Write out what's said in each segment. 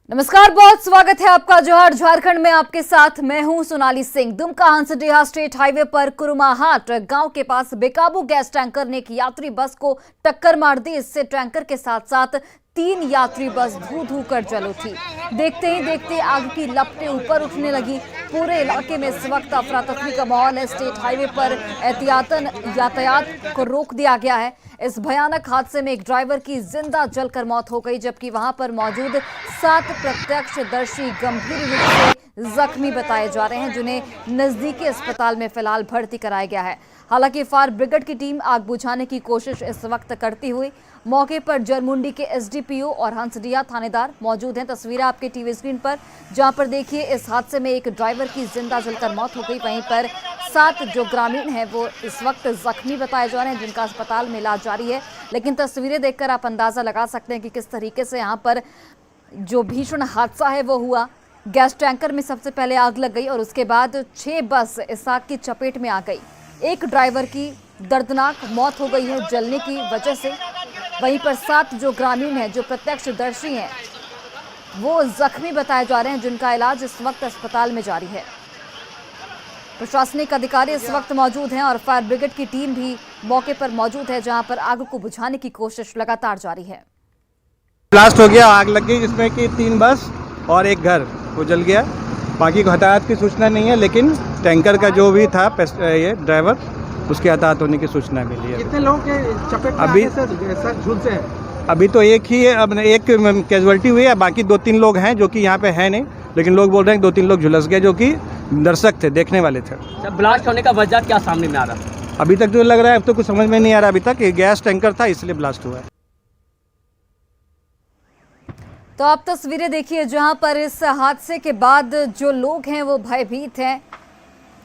नमस्कार, बहुत स्वागत है आपका। जोहार झारखंड में आपके साथ मैं हूं सोनाली सिंह। दुमका हंसडीहा स्टेट हाईवे पर कुरुमाहाट गांव के पास बेकाबू गैस टैंकर ने एक यात्री बस को टक्कर मार दी। इससे टैंकर के साथ साथ 3 यात्री बस धू धू कर जल उठी। देखते ही देखते आग की लपटें ऊपर उठने लगी। पूरे इलाके में इस वक्त अफरा तफरी का माहौल है। स्टेट हाईवे पर एहतियातन यातायात को रोक दिया गया है। इस भयानक हादसे में एक ड्राइवर की जिंदा जलकर मौत हो गई, जबकि वहां पर मौजूद 7 प्रत्यक्षदर्शी गंभीर रूप से जख्मी बताए जा रहे हैं, जिन्हें नजदीकी अस्पताल में फिलहाल भर्ती कराया गया है। हालांकि फायर ब्रिगेड की टीम आग बुझाने की कोशिश इस वक्त करती हुई मौके पर जरमुंडी के एसडीपीओ और हंसडीहा थानेदार मौजूद हैं। तस्वीरें आपके टीवी स्क्रीन पर, जहां पर देखिए इस हादसे में एक ड्राइवर की जिंदा जलकर मौत हो गई। वहीं पर 7 जो ग्रामीण हैं वो इस वक्त जख्मी बताए जा रहे हैं, जिनका अस्पताल में इलाज जारी है। लेकिन तस्वीरें देखकर आप अंदाजा लगा सकते हैं कि किस तरीके से यहाँ पर जो भीषण हादसा है वो हुआ। गैस टैंकर में सबसे पहले आग लग गई और उसके बाद 6 बस इस आग की चपेट में आ गई। एक ड्राइवर की दर्दनाक मौत हो गई है जलने की वजह से। वहीं पर 7 जो ग्रामीण हैं, जो प्रत्यक्षदर्शी हैं, वो जख्मी बताए जा रहे हैं, जिनका इलाज इस वक्त अस्पताल में जारी है। प्रशासनिक अधिकारी इस वक्त मौजूद हैं और फायर ब्रिगेड की टीम भी मौके पर मौजूद है, जहां पर आग को बुझाने की कोशिश लगातार जारी है। ब्लास्ट हो गया, आग लग गई, जिसमें कि 3 बस और एक घर वो जल गया। बाकी को हताहत की सूचना नहीं है, लेकिन टैंकर का जो भी था ये ड्राइवर, उसके हताहत होने की सूचना मिली है। कितने लोगों के चपेट में अभी सर झुलसे हैं? अभी तो एक ही है, अब एक कैजुअल्टी हुई है। बाकी 2-3 लोग हैं जो कि यहाँ पे है नहीं, लेकिन लोग बोल रहे हैं 2-3 लोग झुलस गए, जो कि दर्शक थे, देखने वाले थे। ब्लास्ट होने का वजह क्या सामने में आ रहा? अभी तक जो लग रहा है, अब तो कुछ समझ में नहीं आ रहा अभी तक। गैस टैंकर था, इसलिए ब्लास्ट हुआ है। तो आप तस्वीरें देखिए, जहां पर इस हादसे के बाद जो लोग हैं वो भयभीत हैं।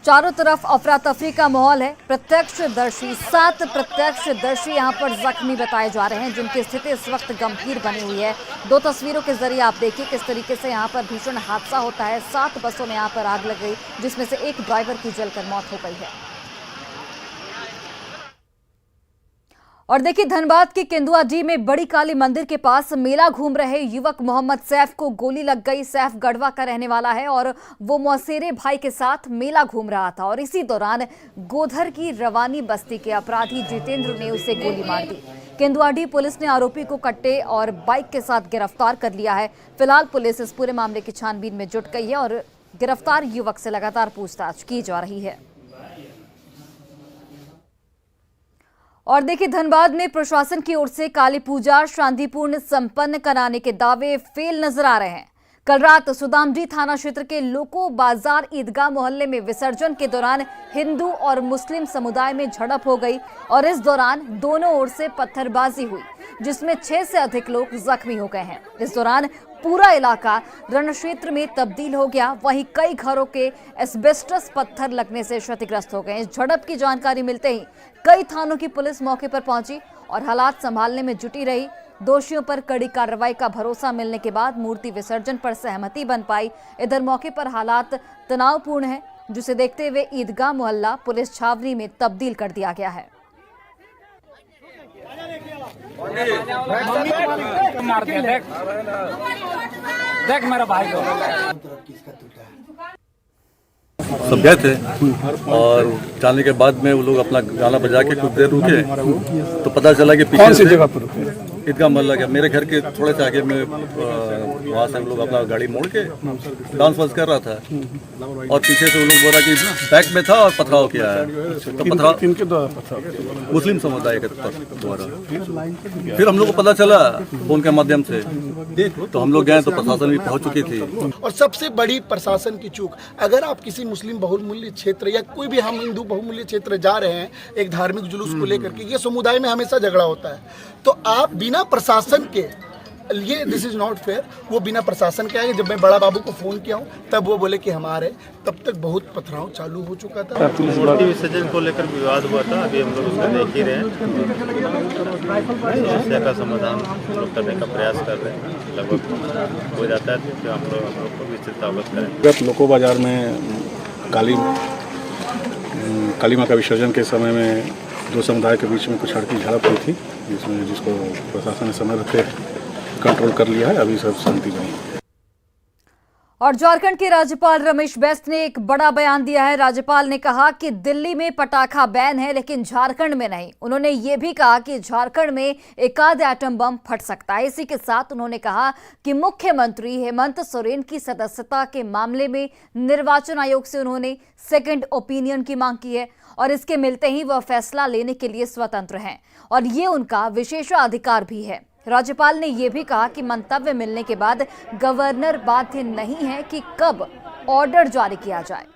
चारों तरफ अफरा तफरी का माहौल है। प्रत्यक्षदर्शी 7 प्रत्यक्षदर्शी यहां पर जख्मी बताए जा रहे हैं, जिनकी स्थिति इस वक्त गंभीर बनी हुई है। 2 तस्वीरों के जरिए आप देखिए किस तरीके से यहां पर भीषण हादसा होता है। 7 बसों में यहां पर आग लग गई, जिसमें से एक ड्राइवर की जलकर मौत हो गई है। और देखिए, धनबाद के केंदुआडीह में बड़ी काली मंदिर के पास मेला घूम रहे युवक मोहम्मद सैफ को गोली लग गई। सैफ गढ़वा का रहने वाला है और वो मौसेरे भाई के साथ मेला घूम रहा था और इसी दौरान गोधर की रवानी बस्ती के अपराधी जितेंद्र ने उसे गोली मार दी। केंदुआडीह पुलिस ने आरोपी को कट्टे और बाइक के साथ गिरफ्तार कर लिया है। फिलहाल पुलिस इस पूरे मामले की छानबीन में जुट गई है और गिरफ्तार युवक से लगातार पूछताछ की जा रही है। और देखिए, धनबाद में प्रशासन की ओर से काली पूजा शांतिपूर्ण संपन्न कराने के दावे फेल नजर आ रहे हैं। कल रात सुदामडी थाना क्षेत्र के लोको बाजार ईदगाह मोहल्ले में विसर्जन के दौरान हिंदू और मुस्लिम समुदाय में झड़प हो गई और इस दौरान दोनों ओर से पत्थरबाजी हुई, जिसमें 6 से अधिक लोग जख्मी हो गए हैं। इस दौरान पूरा इलाका रणक्षेत्र में तब्दील हो गया। वहीं कई घरों के एस्बेस्टस पत्थर लगने से क्षतिग्रस्त हो गए। इस झड़प की जानकारी मिलते ही कई थानों की पुलिस मौके पर पहुंची और हालात संभालने में जुटी रही। दोषियों पर कड़ी कार्रवाई का भरोसा मिलने के बाद मूर्ति विसर्जन पर सहमति बन पाई। इधर मौके पर हालात तनावपूर्ण है, जिसे देखते हुए ईदगाह मोहल्ला पुलिस छावनी में तब्दील कर दिया गया है। देख मेरा भाई को सब गए थे और जाने के बाद में वो लोग अपना गाना बजा के कुछ देर रुके, तो पता चला कि पीछे से जगह पर ईदगाह मोहल्ला गया। मेरे घर के थोड़े से आगे में वहाँ से हम लोग अपना गाड़ी मोड़ के डांस वांस कर रहा था और पीछे से वो लोग बोला कि बैक में था और पथराव किया है। तो पथराव मुस्लिम समुदाय के द्वारा। फिर हम लोग को पता चला फोन के माध्यम से, तो हम लोग गए तो प्रशासन भी पहुँच चुकी थी। और सबसे बड़ी प्रशासन की चूक, अगर आप किसी मुस्लिम बहुमूल्य क्षेत्र या कोई भी हम हिंदू बहुमूल्य क्षेत्र जा रहे हैं एक धार्मिक जुलूस को लेकर के, ये समुदाय में हमेशा झगड़ा होता है, तो आप बिना प्रशासन के, ये दिस इज नॉट फेयर, वो बिना प्रशासन के आए। जब मैं बड़ा बाबू को फोन किया हूँ तब वो बोले कि हम आ रहे, तब तक बहुत पथराव चालू हो चुका था। मूर्ति विसर्जन को लेकर विवाद हुआ था, अभी हम लोग उसको देख ही रहे हैं। समस्या का समाधान हम लोग करने का प्रयास कर रहे हैं, लगभग हो जाता है तो हम लोग को विस्तृत अवगत करें। लोको बाजार में काली माँ का विसर्जन के समय में 2 समुदाय के बीच में कुछ हड़की झड़प हुई थी, जिसको प्रशासन ने समय रहते कंट्रोल कर लिया है। अभी सब शांति बनी है। और झारखंड के राज्यपाल रमेश बैस ने एक बड़ा बयान दिया है। राज्यपाल ने कहा कि दिल्ली में पटाखा बैन है लेकिन झारखंड में नहीं। उन्होंने ये भी कहा कि झारखंड में एकाध एटम बम फट सकता है। इसी के साथ उन्होंने कहा कि मुख्यमंत्री हेमंत सोरेन की सदस्यता के मामले में निर्वाचन आयोग से उन्होंने सेकंड ओपिनियन की मांग की है और इसके मिलते ही वह फैसला लेने के लिए स्वतंत्र हैं और ये उनका विशेषाधिकार भी है। राज्यपाल ने यह भी कहा कि मंतव्य मिलने के बाद गवर्नर बाध्य नहीं है कि कब ऑर्डर जारी किया जाए।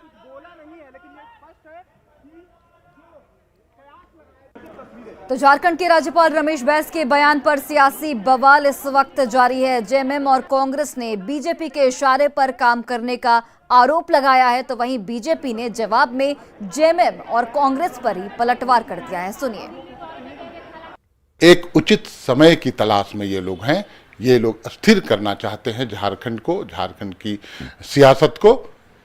तो झारखंड के राज्यपाल रमेश बैस के बयान पर सियासी बवाल इस वक्त जारी है। जेएमएम और कांग्रेस ने बीजेपी के इशारे पर काम करने का आरोप लगाया है, तो वहीं बीजेपी ने जवाब में जेएमएम और कांग्रेस पर ही पलटवार कर दिया है। सुनिए। एक उचित समय की तलाश में ये लोग हैं। ये लोग अस्थिर करना चाहते हैं झारखंड को, झारखंड की सियासत को,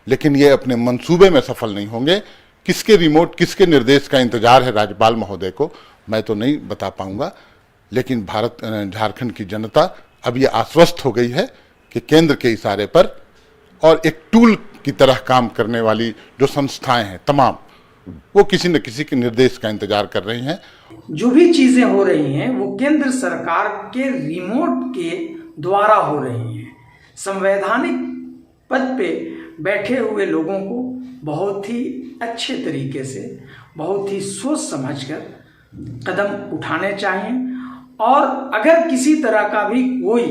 लेकिन ये अपने मंसूबे में सफल नहीं होंगे। किसके रिमोट, किसके निर्देश का इंतजार है राज्यपाल महोदय को, मैं तो नहीं बता पाऊंगा, लेकिन झारखंड की जनता अब ये आश्वस्त हो गई है कि केंद्र के इशारे पर और एक टूल की तरह काम करने वाली जो संस्थाएं हैं तमाम, वो किसी न किसी के निर्देश का इंतजार कर रही हैं। जो भी चीजें हो रही हैं वो केंद्र सरकार के रिमोट के द्वारा हो रही हैं। संवैधानिक पद पे बैठे हुए लोगों को बहुत ही अच्छे तरीके से, बहुत ही सोच समझकर कदम उठाने चाहिए और अगर किसी तरह का भी कोई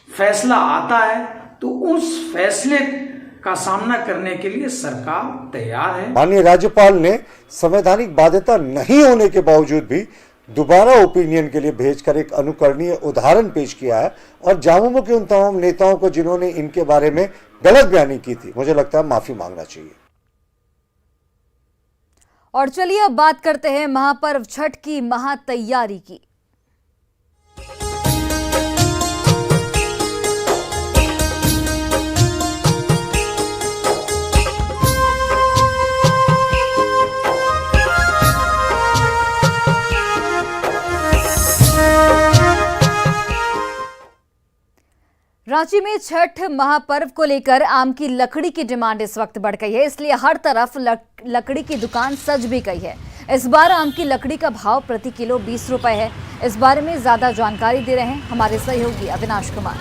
फैसला आता है तो उस फैसले का सामना करने के लिए सरकार तैयार है। माननीय राज्यपाल ने संवैधानिक बाध्यता नहीं होने के बावजूद भी दोबारा ओपिनियन के लिए भेजकर एक अनुकरणीय उदाहरण पेश किया है और झामुमो के उन तमाम नेताओं को जिन्होंने इनके बारे में गलत बयानी की थी, मुझे लगता है माफी मांगना चाहिए। और चलिए अब बात करते हैं महापर्व छठ की महातैयारी की। रांची में छठ महापर्व को लेकर आम की लकड़ी की डिमांड इस वक्त बढ़ गई है, इसलिए हर तरफ लकड़ी की दुकान सज भी गई है। इस बार आम की लकड़ी का भाव प्रति किलो 20 रुपए है। इस बारे में ज्यादा जानकारी दे रहे हैं हमारे सहयोगी अविनाश कुमार।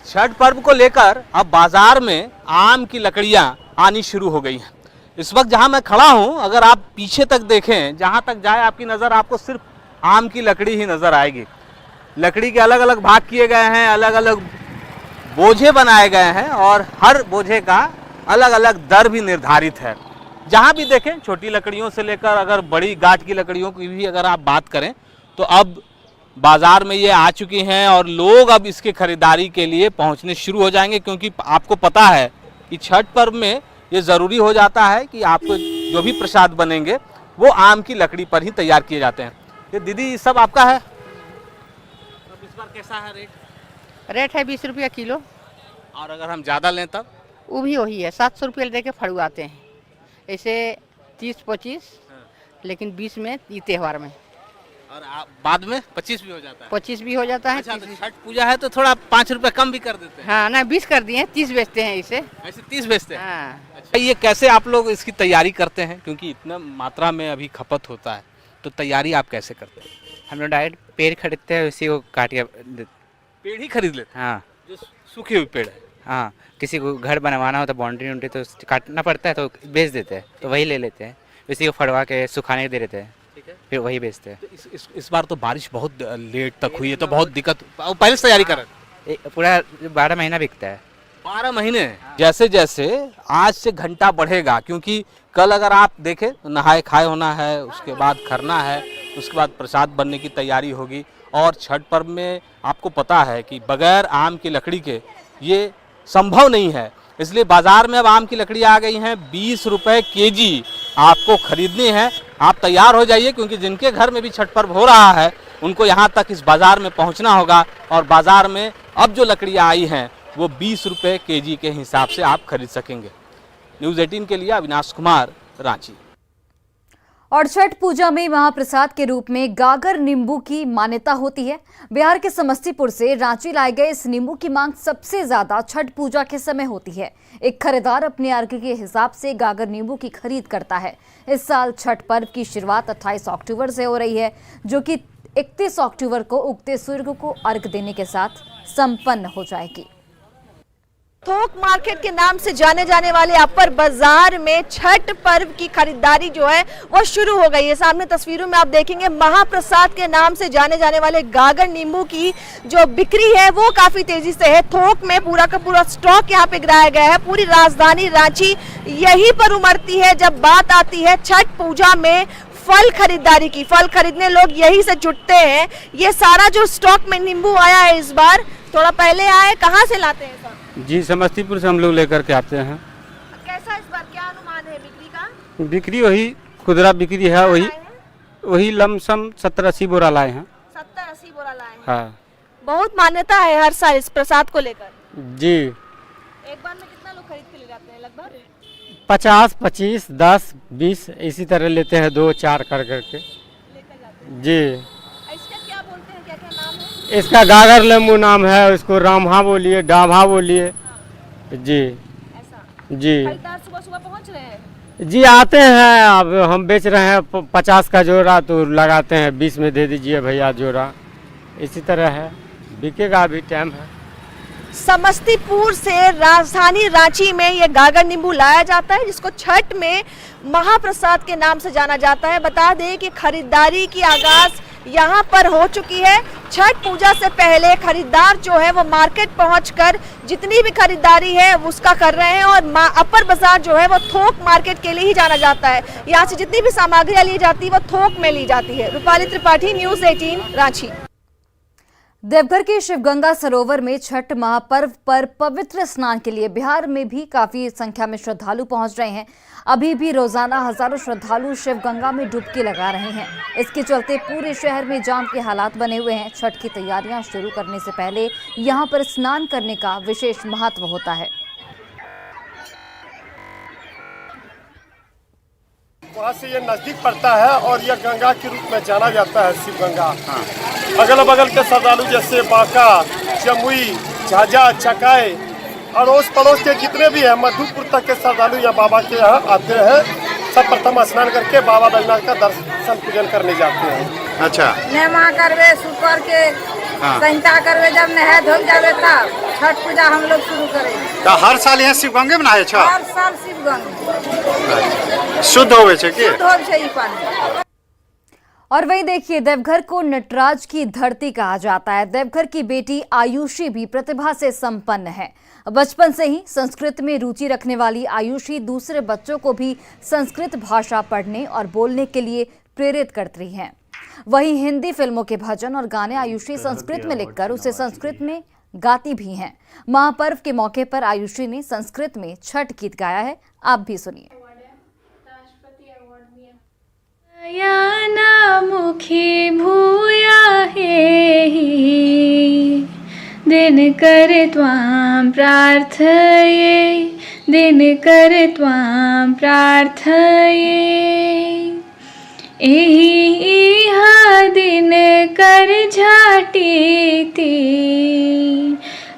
छठ पर्व को लेकर अब बाजार में आम की लकड़ियां आनी शुरू हो गई हैं। इस वक्त जहां मैं खड़ा हूं, अगर आप पीछे तक देखें, जहां तक जाए आपकी नज़र, आपको सिर्फ आम की लकड़ी ही नज़र आएगी। लकड़ी के अलग अलग भाग किए गए हैं, अलग अलग बोझे बनाए गए हैं और हर बोझे का अलग अलग दर भी निर्धारित है। जहां भी देखें, छोटी लकड़ियों से लेकर अगर बड़ी गांठ की लकड़ियों की भी अगर आप बात करें तो अब बाजार में ये आ चुकी हैं और लोग अब इसके खरीदारी के लिए पहुंचने शुरू हो जाएंगे, क्योंकि आपको पता है कि छठ पर्व में ये ज़रूरी हो जाता है कि आपको जो भी प्रसाद बनेंगे वो आम की लकड़ी पर ही तैयार किए जाते हैं। ये दीदी सब आपका है, इस बार कैसा है रेट? रेट है 20 रुपया किलो। और अगर हम ज़्यादा लें तब? वो भी वही है, 700 रुपये दे के फड़ुआते हैं। ऐसे 30-25, लेकिन 20 में ये त्यौहार में, और बाद में 25 भी हो जाता है। 25 भी हो जाता है। अच्छा, तो छठ पूजा है तो थोड़ा 5 रुपए कम भी कर देते हैं। हाँ ना, 20 कर दिए हैं, 30 बेचते हैं इसे। ऐसे 30 बेचते हैं। हाँ। अच्छा, ये कैसे आप लोग इसकी तैयारी करते हैं, क्योंकि इतना मात्रा में अभी खपत होता है, तो तैयारी आप कैसे करते हैं? हम लोग डायरेक्ट पेड़ खरीदते हैं, उसी को काट के पेड़ ही खरीद लेते हैं? हाँ, जो सूखे हुए पेड़ है। हाँ, किसी को घर बनवाना हो तो बाउंड्री उंड्री तो काटना पड़ता है, तो बेच देते हैं, तो वही ले लेते हैं, उसी को फड़वा के सुखाने दे देते हैं, ठीक है, फिर वही बेचते हैं। तो इस बार तो बारिश बहुत लेट तक हुई है, तो बहुत दिक्कत, पहले से तैयारी कर रहे थे? पूरा 12 महीना बिकता है। 12 महीने? जैसे जैसे आज से घंटा बढ़ेगा, क्योंकि कल अगर आप देखें तो नहाए खाए होना है, उसके बाद खरना है, उसके बाद प्रसाद बनने की तैयारी होगी। और छठ पर्व में आपको पता है कि बगैर आम की लकड़ी के ये संभव नहीं है, इसलिए बाजार में अब आम की लकड़ी आ गई हैं। 20 रुपये केजी आपको खरीदनी है। आप तैयार हो जाइए, क्योंकि जिनके घर में भी छठ पर्व हो रहा है उनको यहाँ तक इस बाज़ार में पहुँचना होगा और बाज़ार में अब जो लकड़ियाँ आई हैं वो 20 रुपये केजी के हिसाब से आप खरीद सकेंगे। न्यूज़ 18 के लिए अविनाश कुमार, रांची। और छठ पूजा में महाप्रसाद के रूप में गागर नींबू की मान्यता होती है। बिहार के समस्तीपुर से रांची लाए गए इस नींबू की मांग सबसे ज्यादा छठ पूजा के समय होती है। एक खरीदार अपने अर्घ के हिसाब से गागर नींबू की खरीद करता है। इस साल छठ पर्व की शुरुआत 28 अक्टूबर से हो रही है, जो कि 31 अक्टूबर को उगते सूर्य को अर्घ देने के साथ संपन्न हो जाएगी। थोक मार्केट के नाम से जाने जाने वाले अपर बाजार में छठ पर्व की खरीदारी जो है वो शुरू हो गई है। सामने तस्वीरों में आप देखेंगे महाप्रसाद के नाम से जाने जाने वाले गागर नींबू की जो बिक्री है वो काफी तेजी से है। थोक में पूरा का पूरा स्टॉक यहाँ पे गिराया गया है। पूरी राजधानी रांची यहीं पर उमड़ती है जब बात आती है छठ पूजा में फल खरीदारी की। फल खरीदने लोग यहीं से जुटते हैं। ये सारा जो स्टॉक में नींबू आया है इस बार, थोड़ा पहले आया है, कहाँ से लाते हैं सर? जी समस्तीपुर से हम लोग लेकर के आते हैं। कैसा इस बार क्या अनुमान है बिक्री का? बिक्री वही खुदरा बिक्री है, वही लमसम 70-80 बोरा लाए हैं। 70-80 बोरा लाए हैं। हाँ, बहुत मान्यता है हर साल इस प्रसाद को लेकर। जी। एक बार में कितना लोग खरीद के ले जाते हैं? लगभग 50, 25, 10, 20 इसी तरह लेते हैं, 2-4 कर करके जी। इसका क्या बोलते हैं, क्या क्या नाम है? इसका गागर नींबू नाम है, इसको रामहा बोलिए, डाभा बोलिए जी। ऐसा जी खरीदार सुबह सुबह पहुंच रहे हैं? जी आते हैं। अब हम बेच रहे हैं 50 का जोड़ा, तो लगाते हैं 20 में दे दीजिए भैया जोड़ा। इसी तरह है, बिकेगा, अभी टाइम है। समस्तीपुर से राजधानी रांची में ये गागर नींबू लाया जाता है, जिसको छठ में महाप्रसाद के नाम से जाना जाता है। बता दें कि खरीदारी की आगाज यहाँ पर हो चुकी है। छठ पूजा से पहले खरीदार जो है वो मार्केट पहुंचकर जितनी भी खरीदारी है उसका कर रहे हैं। और अपर बाजार जो है वो थोक मार्केट के लिए ही जाना जाता है। यहाँ से जितनी भी सामग्रियां ली जाती है वो थोक में ली जाती है। रूपाली त्रिपाठी, न्यूज़ 18 रांची। देवघर के शिवगंगा सरोवर में छठ महापर्व पर पवित्र स्नान के लिए बिहार में भी काफी संख्या में श्रद्धालु पहुंच रहे हैं। अभी भी रोजाना हजारों श्रद्धालु शिवगंगा में डुबकी लगा रहे हैं। इसके चलते पूरे शहर में जाम के हालात बने हुए हैं। छठ की तैयारियां शुरू करने से पहले यहां पर स्नान करने का विशेष महत्व होता है। वहाँ से ये नजदीक पड़ता है और यह गंगा के रूप में जाना जाता है, शिव गंगा। अगल बगल के श्रद्धालु जैसे बांका, जमुई, झाझा, चकाई और उस पड़ोस के जितने भी हैं, मधुपुर तक के श्रद्धालु यहाँ बाबा के यहाँ आते हैं। सब प्रथम स्नान करके बाबा बैजनाथ का दर्शन पूजन करने जाते हैं। अच्छा, नेमा करवे, सुपर के संहिता करवे, जब नहा धो जावे तब छठ पूजा हम लोग शुरू करेंगे। तो हर साल यहाँ शिव गंगे में नहाए छ? हर साल शिव गंगा शुद्ध होवे छे के? शुद्ध होवे छे ई पानी। और वहीं देखिए, देवघर को नटराज की धरती कहा जाता है। देवघर की बेटी आयुषी भी प्रतिभा से संपन्न है। बचपन से ही संस्कृत में रुचि रखने वाली आयुषी दूसरे बच्चों को भी संस्कृत भाषा पढ़ने और बोलने के लिए प्रेरित करती हैं। वहीं हिंदी फिल्मों के भजन और गाने आयुषी संस्कृत में लिखकर उसे संस्कृत में गाती भी हैं। महापर्व के मौके पर आयुषी ने संस्कृत में छठ गीत गाया है, आप भी सुनिए। मुखी भूया हे दिन कर त्वां प्रार्थये, दिन कर त्वां प्रार्थये। इहा दिन कर झाटीति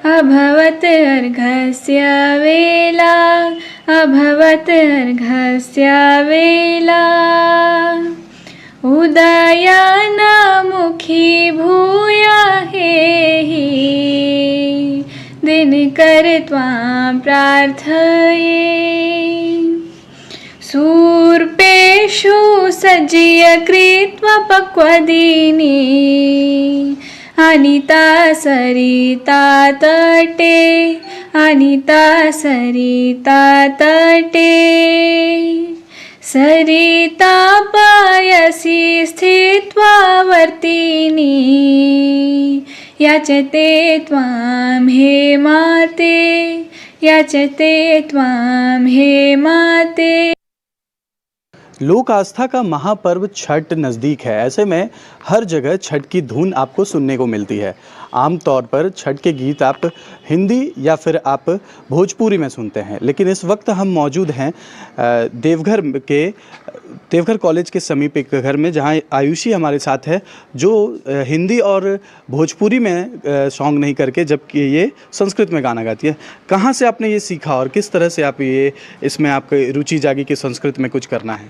अभवत अर्घस्य वेला, अभवत अर्घस्य वेला। उदयानमुखी भूया हे दिन कर त्वां प्रार्थये। सूर्पेषु सज्य कृत्वा पक्वदीनि अनिता सरिता तटे, अनिता सरिता तटे। सरिता पायसि स्थित्वा वर्तिनी याचते त्वां हे माते, याचते त्वां हे माते। लोक आस्था का महापर्व छठ नज़दीक है। ऐसे में हर जगह छठ की धुन आपको सुनने को मिलती है। आमतौर पर छठ के गीत आप हिंदी या फिर आप भोजपुरी में सुनते हैं, लेकिन इस वक्त हम मौजूद हैं देवघर कॉलेज के समीप एक घर में, जहां आयुषी हमारे साथ है, जो हिंदी और भोजपुरी में सॉन्ग नहीं करके जबकि ये संस्कृत में गाना गाती है। कहाँ से आपने ये सीखा और किस तरह से आप ये इसमें आपकी रुचि जागी कि संस्कृत में कुछ करना है?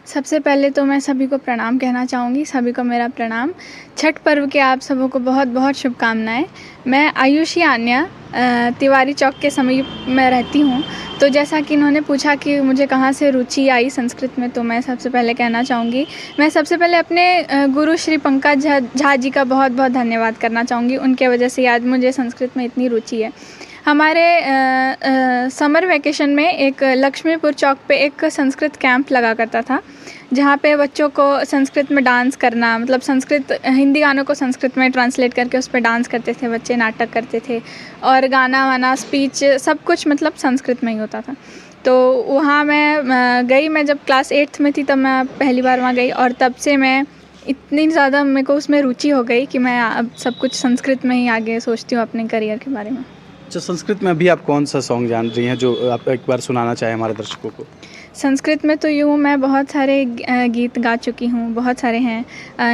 सबसे पहले तो मैं सभी को प्रणाम कहना चाहूँगी। सभी को मेरा प्रणाम। छठ पर्व के आप सबों को बहुत बहुत शुभकामनाएं। मैं आयुषी आन्या तिवारी चौक के समीप में रहती हूँ। तो जैसा कि इन्होंने पूछा कि मुझे कहाँ से रुचि आई संस्कृत में, तो मैं सबसे पहले कहना चाहूँगी, मैं सबसे पहले अपने गुरु श्री पंकज झा जी का बहुत बहुत धन्यवाद करना चाहूँगी। उनके वजह से आज मुझे संस्कृत में इतनी रुचि है। हमारे समर वैकेशन में एक लक्ष्मीपुर चौक पे एक संस्कृत कैंप लगा करता था, जहाँ पे बच्चों को संस्कृत में डांस करना, मतलब संस्कृत हिंदी गानों को संस्कृत में ट्रांसलेट करके उस पर डांस करते थे बच्चे, नाटक करते थे और गाना वाना स्पीच सब कुछ मतलब संस्कृत में ही होता था। तो वहाँ मैं गई, मैं जब क्लास 8th में थी तब मैं पहली बार वहाँ गई और तब से मैं इतनी ज़्यादा मेरे को उसमें रुचि हो गई कि मैं अब सब कुछ संस्कृत में ही आगे सोचती हूँ अपने करियर के बारे में। अच्छा, संस्कृत में अभी आप कौन सा सॉन्ग जान रही हैं जो आप एक बार सुनाना चाहें हमारे दर्शकों को? संस्कृत में तो यूँ मैं बहुत सारे गीत गा चुकी हूँ, बहुत सारे हैं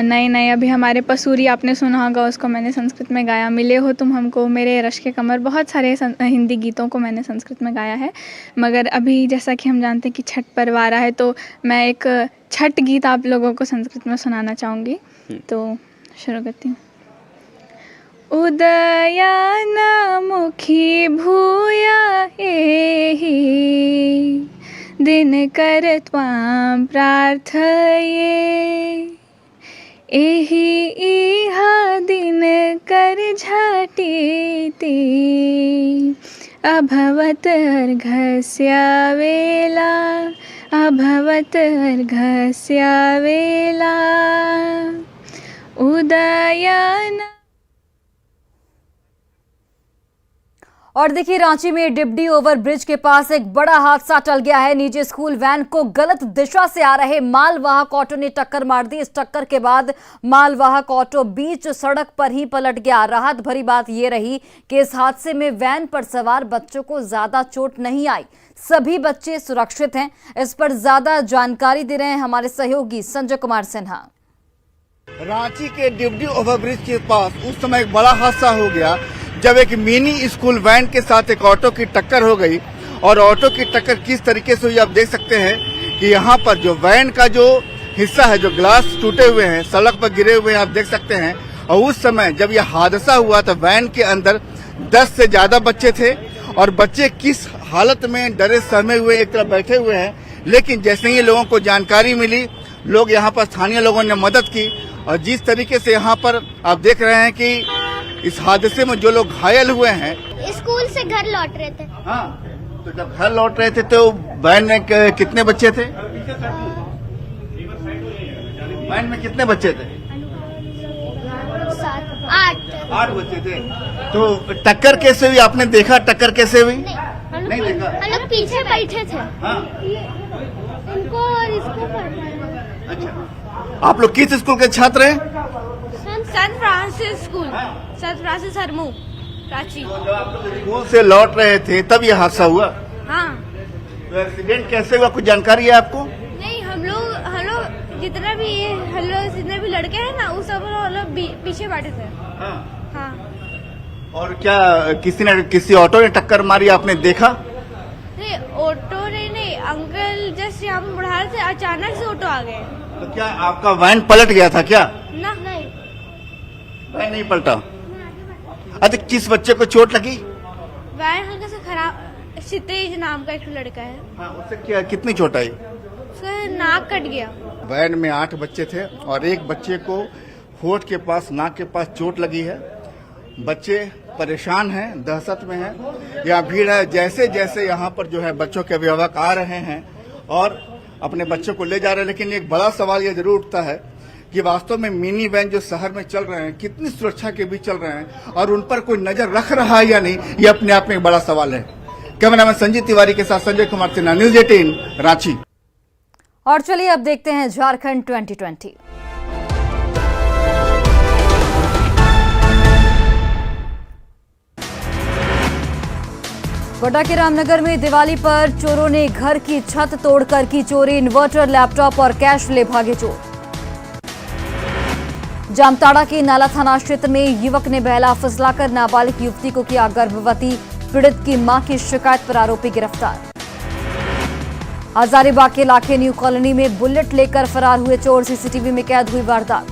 नए नए। अभी हमारे पसूरी आपने सुना होगा, उसको मैंने संस्कृत में गाया। मिले हो तुम हमको, मेरे रश के कमर, बहुत सारे हिंदी गीतों को मैंने संस्कृत में गाया है। मगर अभी जैसा कि हम जानते हैं कि छठ पर्व आ रहा है, तो मैं एक छठ गीत आप लोगों को संस्कृत में सुनाना चाहूँगी। तो शुरू करती हूँ। उदयानमुखी भूया एहि दिनकर त्वां प्रार्थये, एहि इह दिनकर झटिति अभवत् अर्घस्य वेला, अभवत् अर्घस्य वेला। उदयान। और देखिए, रांची में डिबडी ओवर ब्रिज के पास एक बड़ा हादसा टल गया है। निजी स्कूल वैन को गलत दिशा से आ रहे मालवाहक ऑटो ने टक्कर मार दी। इस टक्कर के बाद मालवाहक ऑटो बीच सड़क पर ही पलट गया। राहत भरी बात यह रही कि इस हादसे में वैन पर सवार बच्चों को ज्यादा चोट नहीं आई, सभी बच्चे सुरक्षित हैं। इस पर ज्यादा जानकारी दे रहे हैं हमारे सहयोगी संजय कुमार सिन्हा। रांची के डिबडी ओवरब्रिज के पास उस समय एक बड़ा हादसा हो गया जब एक मिनी स्कूल वैन के साथ एक ऑटो की टक्कर हो गई। और ऑटो की टक्कर किस तरीके से हुई आप देख सकते हैं कि यहाँ पर जो वैन का जो हिस्सा है, जो ग्लास टूटे हुए हैं, सड़क पर गिरे हुए हैं, आप देख सकते हैं। और उस समय जब यह हादसा हुआ तो वैन के अंदर 10 से ज्यादा बच्चे थे और बच्चे किस हालत में डरे सहमे हुए एक तरफ बैठे हुए हैं। लेकिन जैसे ही लोगों को जानकारी मिली, लोग यहाँ पर स्थानीय लोगों ने मदद की और जिस तरीके से यहाँ पर आप देख रहे हैं कि इस हादसे में जो लोग घायल हुए हैं, स्कूल से घर लौट रहे थे। हाँ, तो जब घर लौट रहे थे तो वैन में कितने बच्चे थे? वैन में कितने बच्चे थे? 8 बच्चे थे। तो टक्कर कैसे हुई, आपने देखा टक्कर कैसे हुई? नहीं देखा। हम लोग पीछे बैठे थे। हाँ। इनको और इसको अच्छा, आप लोग किस स्कूल के छात्र हैं? Saint Francis school, saint Francis Harmu, Ranchi. जब आप लोग स्कूल से लौट रहे थे तब यह हादसा हुआ? हाँ। तो एक्सीडेंट कैसे हुआ, कुछ जानकारी है आपको? नहीं, हम लोग जितना भी लड़के हैं ना, उस सब लोग पीछे बैठे थे। हाँ। और क्या किसी ऑटो ने टक्कर मारी, आपने देखा? नहीं, ऑटो ने नहीं, अंकल जैसे हम बढ़ा रहे थे, अचानक से ऑटो आ गए। तो क्या आपका वैन पलट गया था क्या? ना, नहीं, वैन नहीं पलटा। अच्छा, किस बच्चे को चोट लगी? वैन हल्का सा खराब, क्षितिज नाम का एक लड़का है। हाँ, उससे क्या कितनी चोट आई? उसका नाक कट गया। वैन में 8 बच्चे थे और एक बच्चे को होठ के पास, नाक के पास चोट लगी है। बच्चे परेशान हैं, दहशत में हैं। यहाँ भीड़ है। जैसे जैसे यहाँ पर जो है बच्चों के अभिभावक आ रहे हैं और अपने बच्चों को ले जा रहे हैं, लेकिन एक बड़ा सवाल ये जरूर उठता है कि वास्तव में मिनी वैन जो शहर में चल रहे हैं कितनी सुरक्षा के बीच चल रहे हैं और उन पर कोई नजर रख रहा है या नहीं, ये अपने आप में एक बड़ा सवाल है। कैमरामैन संजीव तिवारी के साथ संजय कुमार सिन्हा, न्यूज़ 18 रांची। और चलिए अब देखते हैं झारखंड 2020। गोड्डा के रामनगर में दिवाली पर चोरों ने घर की छत तोड़कर की चोरी, इन्वर्टर, लैपटॉप और कैश ले भागे चोर। जामताड़ा के नाला थाना क्षेत्र में युवक ने बहला फुसलाकर नाबालिग युवती को किया गर्भवती, पीड़ित की मां की शिकायत पर आरोपी गिरफ्तार। हजारीबाग के लाखे न्यू कॉलोनी में बुलेट लेकर फरार हुए चोर, सीसीटीवी में कैद हुई वारदात।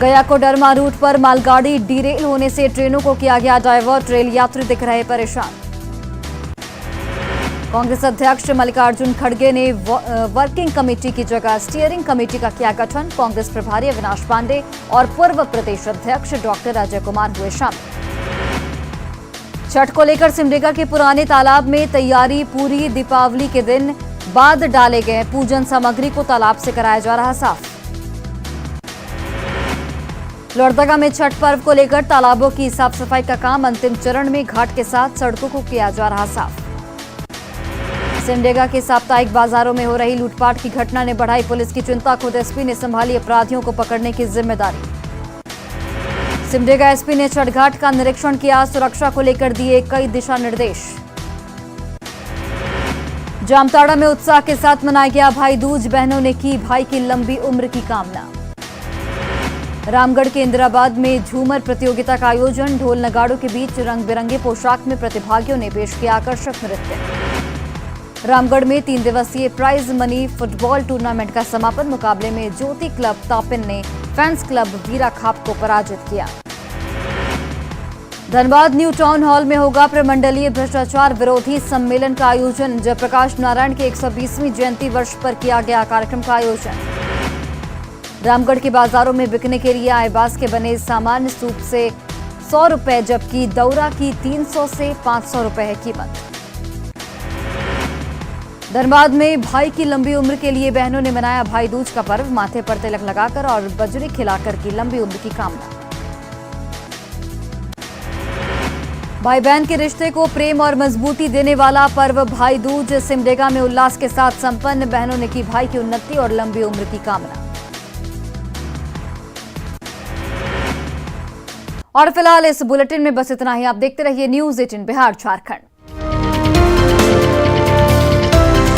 गया को डरमा रूट पर मालगाड़ी डीरेल होने से ट्रेनों को किया गया डायवर्ट, रेल यात्री दिख रहे परेशान। कांग्रेस अध्यक्ष मल्लिकार्जुन खड़गे ने वर्किंग कमेटी की जगह स्टीयरिंग कमेटी का किया गठन, कांग्रेस प्रभारी अविनाश पांडे और पूर्व प्रदेश अध्यक्ष डॉक्टर अजय कुमार हुए शामिल। छठ को लेकर सिमडेगा के पुराने तालाब में तैयारी पूरी, दीपावली के दिन बाद डाले गए पूजन सामग्री को तालाब से कराया जा रहा साफ। लोहरदगा में छठ पर्व को लेकर तालाबों की साफ सफाई का काम अंतिम चरण में, घाट के साथ सड़कों को किया जा रहा साफ। सिमडेगा के साप्ताहिक बाजारों में हो रही लूटपाट की घटना ने बढ़ाई पुलिस की चिंता, खुद एसपी ने संभाली अपराधियों को पकड़ने की जिम्मेदारी। सिमडेगा एसपी ने छठ घाट का निरीक्षण किया, सुरक्षा को लेकर दिए कई दिशा निर्देश। जामताड़ा में उत्साह के साथ मनाया गया भाई दूज, बहनों ने की भाई की लंबी उम्र की कामना। रामगढ़ के इंदिराबाद में झूमर प्रतियोगिता का आयोजन, ढोल नगाड़ों के बीच रंग बिरंगे पोशाक में प्रतिभागियों ने पेश किया आकर्षक नृत्य। रामगढ़ में 3 दिवसीय प्राइज मनी फुटबॉल टूर्नामेंट का समापन, मुकाबले में ज्योति क्लब तापिन ने फैंस क्लब वीरा खाप को पराजित किया। धनबाद न्यू टाउन हॉल में होगा प्रमंडलीय भ्रष्टाचार विरोधी सम्मेलन का आयोजन, जयप्रकाश नारायण के 120वीं जयंती वर्ष पर किया गया कार्यक्रम का आयोजन। रामगढ़ के बाजारों में बिकने के लिए आए बांस के बने सामान्य सूप से 100 रुपए, जबकि दौरा की 300 से 500 रुपए है कीमत। धनबाद में भाई की लंबी उम्र के लिए बहनों ने मनाया भाई दूज का पर्व, माथे पर तिलक लगाकर और बजरी खिलाकर की लंबी उम्र की कामना। भाई बहन के रिश्ते को प्रेम और मजबूती देने वाला पर्व भाई दूज, सिमडेगा में उल्लास के साथ संपन्न, बहनों ने की भाई की उन्नति और लंबी उम्र की कामना। और फिलहाल इस बुलेटिन में बस इतना ही। आप देखते रहिए न्यूज़ 18 बिहार झारखंड।